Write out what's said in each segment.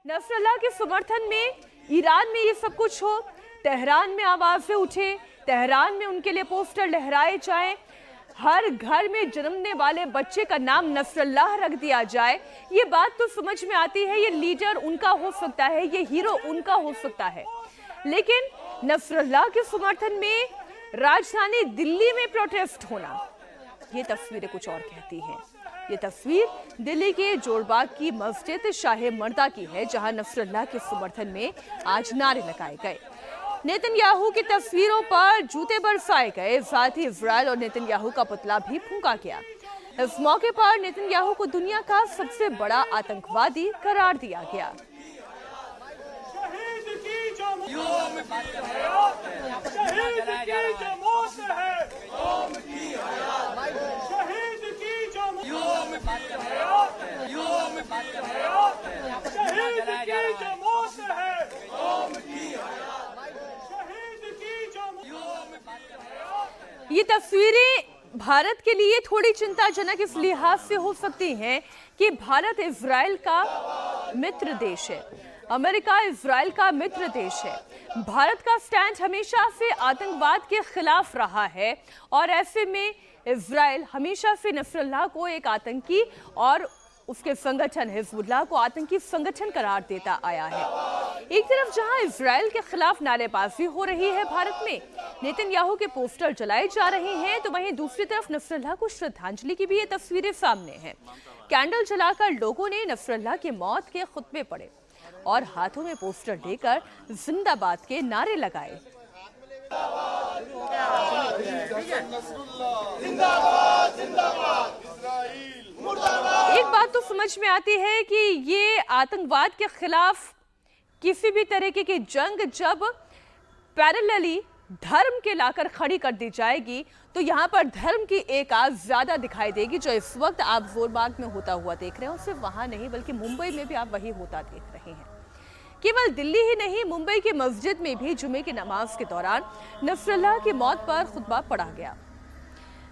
Nasrallah के समर्थन में ईरान में ये सब कुछ हो, तेहरान में आवाजें उठे, तेहरान में उनके लिए पोस्टर लहराए जाएं, हर घर में जन्मने वाले बच्चे का नाम नसरल्लाह रख दिया जाए, ये बात तो समझ में आती है। ये लीडर उनका हो सकता है, ये हीरो उनका हो सकता है, लेकिन नसरल्लाह के समर्थन में राजधानी दिल्ली में प्रोटेस्ट होना, ये तस्वीरें कुछ और कहती हैं। ये तस्वीर दिल्ली के जोरबाग की मस्जिद शाहे मर्दा की है, जहां नसरल्लाह के समर्थन में आज नारे लगाए गए। नेतन्याहू की तस्वीरों पर जूते बरसाए गए, साथ ही इजरायल और नेतन्याहू का पुतला भी फूंका गया। इस मौके पर नेतन्याहू को दुनिया का सबसे बड़ा आतंकवादी करार दिया गया। ये तस्वीरें भारत के लिए थोड़ी चिंताजनक इस लिहाज से हो सकती हैं कि भारत इजराइल का मित्र देश है, अमेरिका इजराइल का मित्र देश है। भारत का स्टैंड हमेशा से आतंकवाद के खिलाफ रहा है और ऐसे में इजराइल हमेशा से नसरल्लाह को एक आतंकी और उसके संगठन हिजबुल्लाह को आतंकी संगठन करार देता आया है। एक तरफ जहां इजराइल के खिलाफ नारेबाजी हो रही है, भारत में नेतन्याहू के पोस्टर जलाए जा रहे हैं, तो वहीं दूसरी तरफ नसरल्लाह को श्रद्धांजलि की भी ये तस्वीरें सामने हैं। कैंडल जलाकर लोगों ने नसरल्लाह के मौत के खुतबे पढ़े और हाथों में पोस्टर लेकर जिंदाबाद के नारे लगाए। एक बात तो समझ में आती है कि ये आतंकवाद के खिलाफ किसी भी तरीके की जंग जब पैरेलली धर्म के लाकर खड़ी कर दी जाएगी, तो यहाँ पर धर्म की एक आग ज्यादा दिखाई देगी। जो इस वक्त आप जोरबाग में होता हुआ देख रहे हो, सिर्फ वहां नहीं बल्कि मुंबई में भी आप वही होता देख रहे हैं। केवल दिल्ली ही नहीं, मुंबई की मस्जिद में भी जुमे की नमाज के दौरान नसरल्लाह की मौत पर खुतबा पढ़ा गया।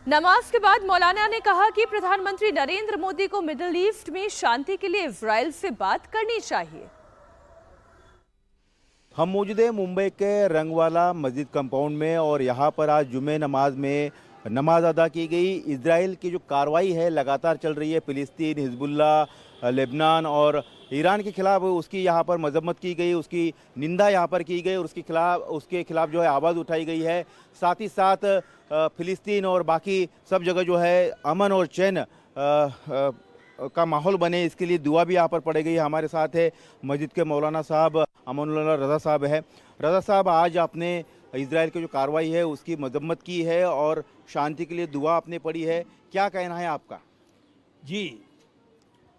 नमाज के बाद मौलाना ने कहा कि प्रधानमंत्री नरेंद्र मोदी को मिडिल ईस्ट में शांति के लिए इजराइल से बात करनी चाहिए। हम मौजूद हैं मुंबई के रंगवाला मस्जिद कंपाउंड में और यहाँ पर आज जुमे नमाज में नमाज अदा की गई। इजराइल की जो कार्रवाई है लगातार चल रही है, फिलिस्तीन, हिजबुल्लाह, लेबनान और ईरान के खिलाफ उसकी यहाँ पर मजम्मत की गई, उसकी निंदा यहाँ पर की गई और उसके खिलाफ जो है आवाज़ उठाई गई है। साथ ही साथ फिलिस्तीन और बाकी सब जगह जो है अमन और चैन का माहौल बने, इसके लिए दुआ भी यहाँ पर पढ़ी गई। हमारे साथ है मस्जिद के मौलाना साहब अमानुल्लाह रज़ा साहब है। रज़ा साहब, आज आपने इजराइल की जो कार्रवाई है उसकी मजम्मत की है और शांति के लिए दुआ आपने पढ़ी है, क्या कहना है आपका? जी,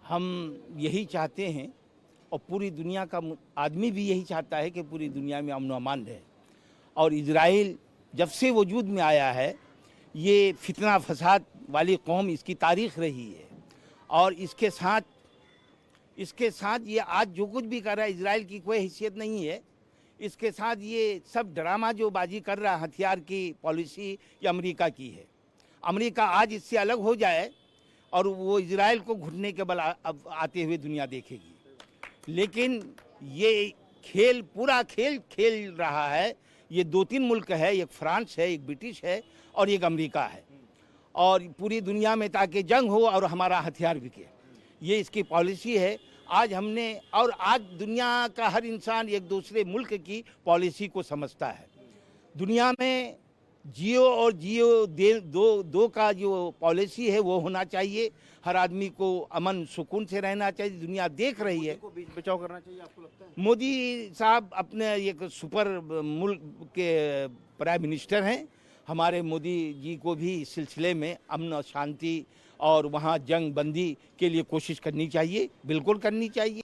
हम यही चाहते हैं और पूरी दुनिया का आदमी भी यही चाहता है कि पूरी दुनिया में अमन अमान रहे। और इजराइल जब से वजूद में आया है, ये फितना फसाद वाली कौम इसकी तारीख रही है और इसके साथ ये आज जो कुछ भी कर रहा है, इजराइल की कोई हैसियत नहीं है। इसके साथ ये सब ड्रामा जो बाजी कर रहा है, हथियार की पॉलिसी ये अमेरिका की है। अमेरिका आज इससे अलग हो जाए और वो इजराइल को घुटने के बल अब आते हुए दुनिया देखेगी। लेकिन ये पूरा खेल खेल रहा है। ये 2-3 मुल्क है, एक फ्रांस है, एक ब्रिटिश है और एक अमेरिका है, और पूरी दुनिया में ताकि जंग हो और हमारा हथियार बिके, ये इसकी पॉलिसी है। आज दुनिया का हर इंसान एक दूसरे मुल्क की पॉलिसी को समझता है। दुनिया में जियो और जियो दो का जो पॉलिसी है वो होना चाहिए। हर आदमी को अमन सुकून से रहना चाहिए। दुनिया देख रही है। बीच बचाव करना चाहिए, आपको लगता है? मोदी साहब अपने एक सुपर मुल्क के प्राइम मिनिस्टर हैं। हमारे मोदी जी को भी इस सिलसिले में अमन और शांति और वहाँ जंग बंदी के लिए कोशिश करनी चाहिए, बिल्कुल करनी चाहिए।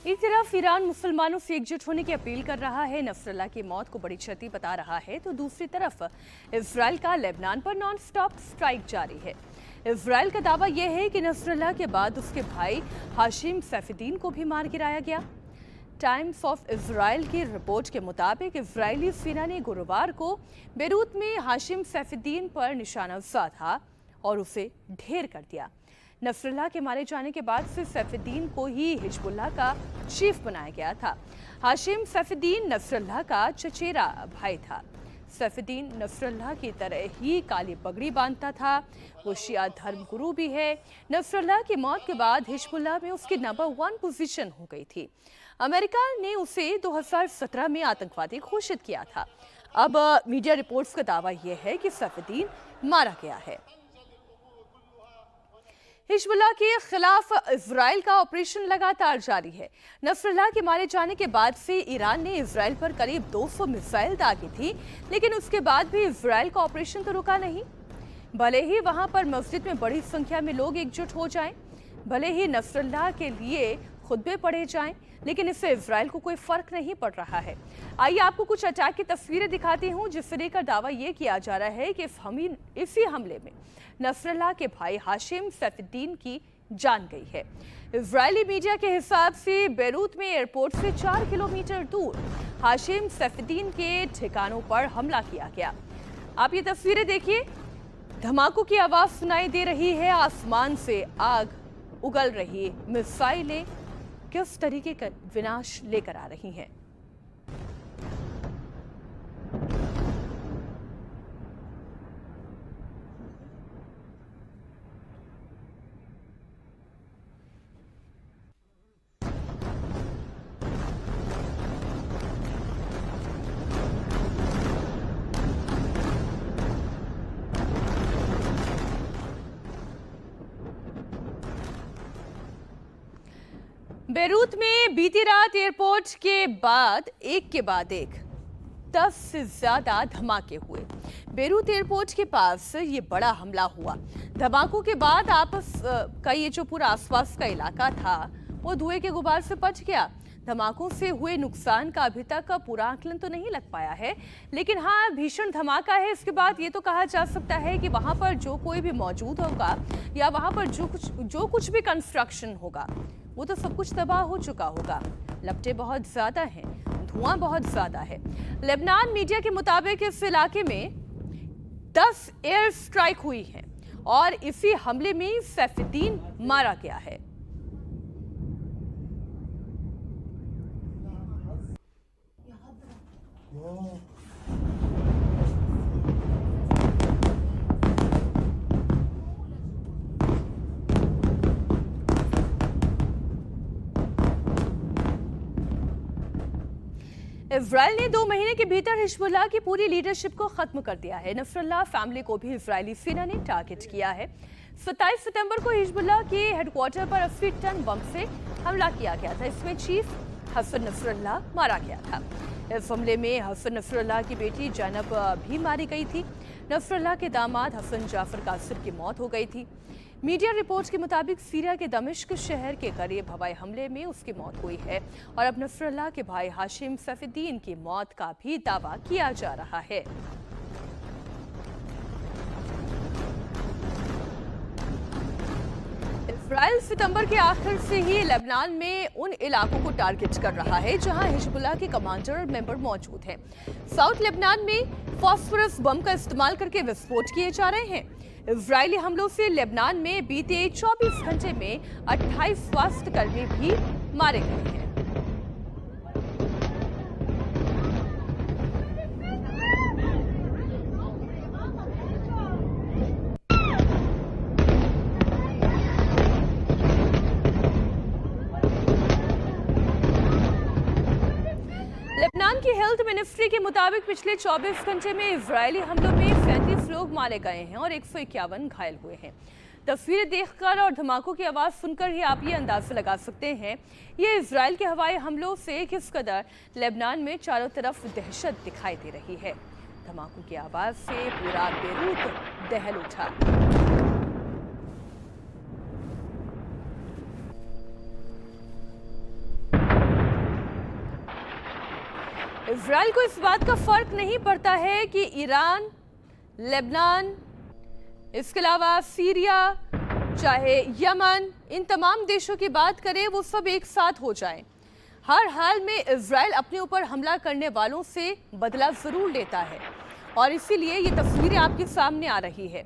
एक तरफ ईरान मुसलमानों से एकजुट होने की अपील कर रहा है, नसरल्लाह की मौत को बड़ी क्षति बता रहा है, तो दूसरी तरफ इजराइल का लेबनान पर नॉन स्टॉप स्ट्राइक जारी है। इजराइल का दावा यह है कि नसरल्लाह के बाद उसके भाई हाशिम सैफुद्दीन को भी मार गिराया गया। टाइम्स ऑफ इजराइल की रिपोर्ट के मुताबिक इजरायली सेना ने गुरुवार को बेरूत में हाशिम सैफुद्दीन पर निशाना साधा और उसे ढेर कर दिया। नसरुल्लाह के मारे जाने के बाद से सैफुद्दीन को ही हिजबुल्लाह का चीफ बनाया गया था। हाशिम सैफुद्दीन नसरुल्लाह का चचेरा भाई था। सैफुद्दीन नसरुल्लाह की तरह ही काली पगड़ी बांधता था। वो शिया धर्मगुरु भी है। नसरुल्लाह की मौत के बाद हिजबुल्लाह में उसकी नंबर 1 पोजीशन हो गई थी। अमेरिका ने उसे 2017 में आतंकवादी घोषित किया था। अब मीडिया रिपोर्ट्स का दावा यह है कि सैफुद्दीन मारा गया है। हिजबुल्लाह के खिलाफ इजराइल का ऑपरेशन लगातार जारी है। नसरुल्लाह के मारे जाने के बाद से ईरान ने इजराइल पर करीब 200 मिसाइल दागी थी, लेकिन उसके बाद भी इजराइल का ऑपरेशन तो रुका नहीं। भले ही वहां पर मस्जिद में बड़ी संख्या में लोग एकजुट हो जाएं, भले ही नसरुल्लाह के लिए खुतबे पढ़े जाएं, लेकिन इससे इजराइल को कोई फर्क नहीं पड़ रहा है। आइए आपको कुछ अटैक की तस्वीरें दिखाती हूं, जिससे लेकर दावा यह किया जा रहा है कि इसी हमले में नसरुल्लाह के भाई हाशिम सैफुद्दीन की जान गई है। इजरायली मीडिया के हिसाब से बेरूत में एयरपोर्ट से 4 किलोमीटर दूर हाशिम सैफुद्दीन के ठिकानों पर हमला किया गया। आप ये तस्वीरें देखिए, धमाकों की आवाज सुनाई दे रही है, आसमान से आग उगल रही, मिसाइलें किस तरीके का विनाश लेकर आ रही हैं। बेरूत में बीती रात एयरपोर्ट के बाद एक 10 से ज्यादा धमाके हुए। बेरूत एयरपोर्ट के पास ये बड़ा हमला हुआ। धमाकों के बाद आपस का ये जो पूरा आसपास का इलाका था वो धुएं के गुबार से बच गया। धमाकों से हुए नुकसान का अभी तक पूरा आकलन तो नहीं लग पाया है, लेकिन हाँ भीषण धमाका है। इसके बाद ये तो कहा जा सकता है कि वहां पर जो कोई भी मौजूद होगा या वहां पर जो कुछ भी कंस्ट्रक्शन होगा वो तो सब कुछ तबाह हो चुका होगा। लपटें बहुत ज्यादा हैं, धुआं बहुत ज्यादा है। लेबनान मीडिया के मुताबिक इस इलाके में 10 एयर स्ट्राइक हुई है और इसी हमले में सैफुद्दीन मारा गया है। इजराइल ने 2 महीने के भीतर हिजबुल्लाह की पूरी लीडरशिप को खत्म कर दिया है। नसरुल्लाह फैमिली को भी इजरायली सेना ने टारगेट किया है। 27 सितंबर को हिजबुल्लाह के हेडक्वार्टर पर 80 टन बम से हमला किया गया था। इसमें चीफ हसन नसरुल्लाह मारा गया था। इस हमले में हसन नसरुल्लाह की बेटी जैनब भी मारी गई थी। नसरुल्लाह के दामाद हसन जाफर कासिर की मौत हो गई थी। मीडिया रिपोर्ट्स के मुताबिक सीरिया के दमिश्क शहर के करीब हवाई हमले में उसकी मौत हुई है और अब नसरुल्लाह के भाई हाशिम सैफुद्दीन की मौत का भी दावा किया जा रहा है। इजराइल सितंबर के आखिर से ही लेबनान में उन इलाकों को टारगेट कर रहा है जहां हिजबुल्लाह के कमांडर और मेंबर मौजूद हैं। साउथ लेबनान में फास्फोरस बम का इस्तेमाल करके विस्फोट किए जा रहे हैं। इजरायली हमलों से लेबनान में बीते 24 घंटे में 28 स्वास्थ्यकर्मी भी मारे गए हैं। लेबनान की हेल्थ मिनिस्ट्री के मुताबिक पिछले 24 घंटे में इजरायली हमलों में 37 लोग मारे गए हैं और 151 घायल हुए हैं। तस्वीरें देखकर और धमाकों की आवाज सुनकर ही आप ये अंदाजा लगा सकते हैं ये इजरायल के हवाई हमलों से किस कदर लेबनान में चारों तरफ दहशत दिखाई दे रही है। धमाकों की आवाज से पूरा बेरूत दहल उठा। इजरायल को इस बात का फर्क नहीं पड़ता है कि ईरान, लेबनान, इसके अलावा सीरिया, चाहे यमन, इन तमाम देशों की बात करें वो सब एक साथ हो जाएं। हर हाल में इजरायल अपने ऊपर हमला करने वालों से बदला जरूर लेता है और इसीलिए ये तस्वीरें आपके सामने आ रही है।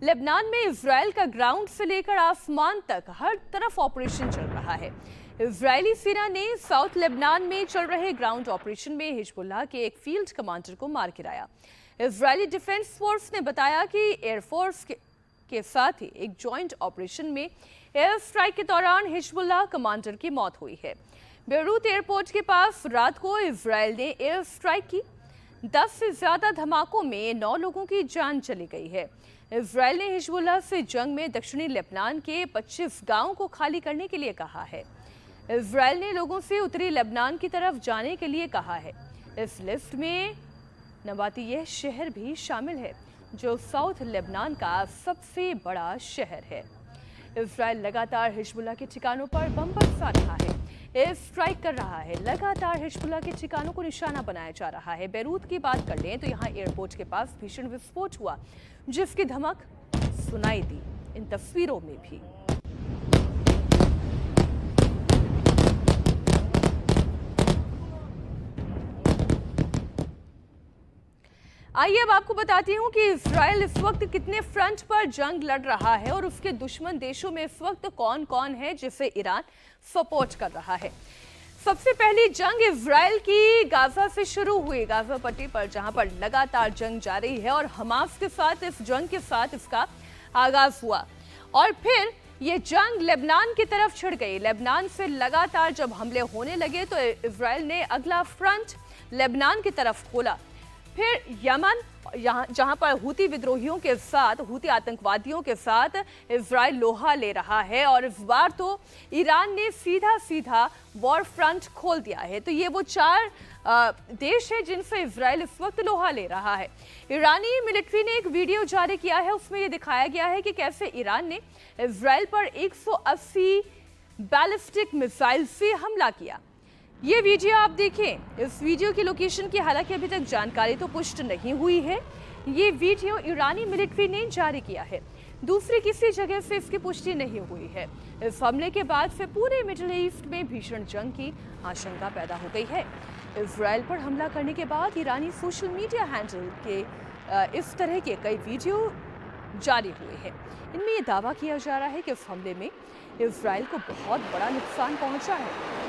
लेबनान में इजराइल का ग्राउंड से लेकर आसमान तक हर तरफ ऑपरेशन चल रहा है। इजरायली सेना ने साउथ लेबनान में चल रहे ग्राउंड ऑपरेशन में हिजबुल्लाह के एक फील्ड कमांडर को मार गिराया। इजरायली डिफेंस फोर्स ने बताया कि एयरफोर्स के साथ ही एक जॉइंट ऑपरेशन में एयर स्ट्राइक के दौरान हिजबुल्लाह कमांडर की मौत हुई है। बेरूत एयरपोर्ट के पास रात को इजराइल ने एयर स्ट्राइक की। 10 से ज्यादा धमाकों में 9 लोगों की जान चली गई है। इजराइल ने हिजबुल्लाह से जंग में दक्षिणी लेबनान के 25 गांवों को खाली करने के लिए कहा है। इजराइल ने लोगों से उत्तरी लेबनान की तरफ जाने के लिए कहा है। इस लिस्ट में नबातियह शहर भी शामिल है, जो साउथ लेबनान का सबसे बड़ा शहर है। इजराइल लगातार हिजबुल्लाह के ठिकानों पर बम बरसा रहा है, एयर स्ट्राइक कर रहा है। लगातार हिजबुल्लाह के ठिकानों को निशाना बनाया जा रहा है। बेरूत की बात कर लें तो यहाँ एयरपोर्ट के पास भीषण विस्फोट हुआ, जिसकी धमक सुनाई दी इन तस्वीरों में भी। आइए अब आपको बताती हूँ कि इजराइल इस वक्त कितने फ्रंट पर जंग लड़ रहा है और उसके दुश्मन देशों में इस वक्त कौन कौन है जिसे ईरान सपोर्ट कर रहा है। सबसे पहली जंग इजराइल की गाजा से शुरू हुई, गाजा पट्टी पर, जहां पर लगातार जंग जारी है और हमास के साथ इस जंग के साथ इसका आगाज हुआ और फिर ये जंग लेबनान की तरफ छिड़ गई। लेबनान से लगातार जब हमले होने लगे तो इजराइल ने अगला फ्रंट लेबनान की तरफ खोला। फिर यमन, जहां पर हूती विद्रोहियों के साथ, हूती आतंकवादियों के साथ इजराइल लोहा ले रहा है और इस बार तो ईरान ने सीधा सीधा वॉर फ्रंट खोल दिया है। तो ये वो 4 देश है जिनसे इजराइल इस वक्त लोहा ले रहा है। ईरानी मिलिट्री ने एक वीडियो जारी किया है, उसमें ये दिखाया गया है कि कैसे ईरान ने इजराइल पर 180 बैलिस्टिक मिसाइल से हमला किया। ये वीडियो आप देखें। इस वीडियो की लोकेशन की हालांकि अभी तक जानकारी तो पुष्ट नहीं हुई है। ये वीडियो ईरानी मिलिट्री ने जारी किया है, दूसरी किसी जगह से इसकी पुष्टि नहीं हुई है। इस हमले के बाद से पूरे मिडिल ईस्ट में भीषण जंग की आशंका पैदा हो गई है। इजराइल पर हमला करने के बाद ईरानी सोशल मीडिया हैंडल के इस तरह के कई वीडियो जारी हुए हैं। इनमें यह दावा किया जा रहा है कि इस हमले में इजराइल को बहुत बड़ा नुकसान पहुंचा है।